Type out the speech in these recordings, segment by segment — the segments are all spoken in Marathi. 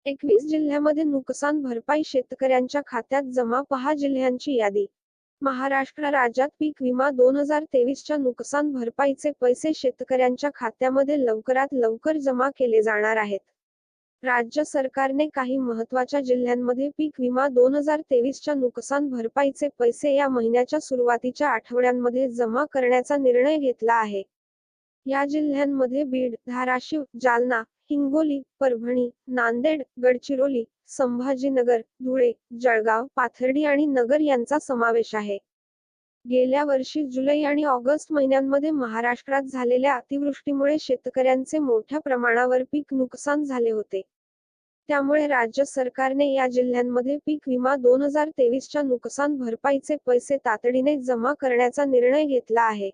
21 जिल्ह्यामध्ये नुकसान भरपाई शेतकऱ्यांच्या खात्यात जमा, पहा जिल्ह्यांची यादी. महाराष्ट्र राज्यात पीक विमा 2023च्या नुकसान भरपाईचे पैसे शेतकऱ्यांच्या खात्यामध्ये लवकरात लवकर जमा केले जाणार आहेत. राज्य सरकारने काही महत्त्वाच्या जिल्ह्यांमध्ये पीक विमा 2023च्या नुकसान भरपाईचे पैसे या महिन्याच्या सुरुवातीच्या आठवड्यांमध्ये जमा करण्याचा निर्णय घेतला आहे. या जिल्ह्यांमध्ये बीड, धाराशिव, जालना, हिंगोली, परभणी, नांदेड, गडचिरोली, संभाजीनगर, धुळे, जळगाव, पाथर्डी आणि नगर यांचा समावेश आहे. गेल्या वर्षी जुलै आणि ऑगस्ट महिन्यांमध्ये महाराष्ट्रात झालेल्या अतिवृष्टीमुळे शेतकऱ्यांचे मोठ्या प्रमाणावर पीक नुकसान झाले होते. त्यामुळे राज्य सरकारने या जिल्ह्यांमध्ये पीक विमा 2023च्या नुकसान भरपाईचे पैसे तातडीने जमा करण्याचा निर्णय घेतला आहे.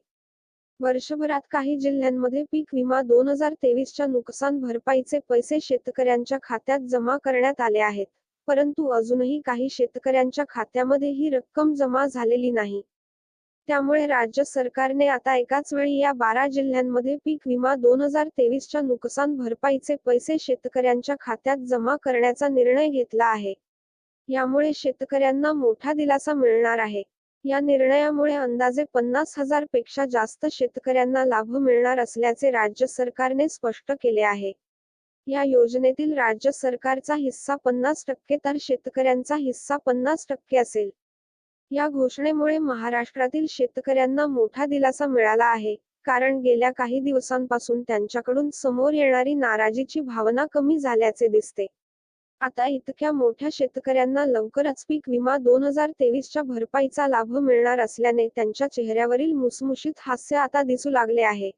वर्षभरात काही जिल्ह्यांमध्ये पीक विमा 2023च्या नुकसान भरपाईचे पैसे शेतकऱ्यांच्या खात्यात जमा करण्यात आले आहेत, परंतु अजूनही काही शेतकऱ्यांच्या खात्यामध्ये ही रक्कम जमा झालेली नाही. त्यामुळे राज्य सरकारने आता एकाच वेळी या 12 जिल्ह्यांमध्ये पीक विमा 2023च्या नुकसान भरपाईचे पैसे शेतकऱ्यांच्या खात्यात जमा करण्याचा निर्णय घेतला आहे. यामुळे शेतकऱ्यांना मोठा दिलासा मिळणार आहे. या निर्णयामुळे अंदाजे 50,000 पेक्षा जास्त शेतकऱ्यांना लाभ मिळणार असल्याचे राज्य सरकारने स्पष्ट केले आहे. या योजनेतील राज्य सरकारचा हिस्सा 50% तर शेतकऱ्यांचा हिस्सा 50% असेल. या घोषणेमुळे महाराष्ट्रातील शेतकऱ्यांना मोठा दिलासा मिळाला आहे, कारण गेल्या काही दिवसांपासून त्यांच्याकडून समोर येणारी नाराजीची भावना कमी झाल्याचे दिसते. आता इतक्या मोठ्या शेतकऱ्यांना लवकरच पीक विमा 2023च्या भरपाईचा लाभ मिळणार असल्याने त्यांच्या चेहऱ्यावरील मुसमुशीत हास्य आता दिसू लागले आहे.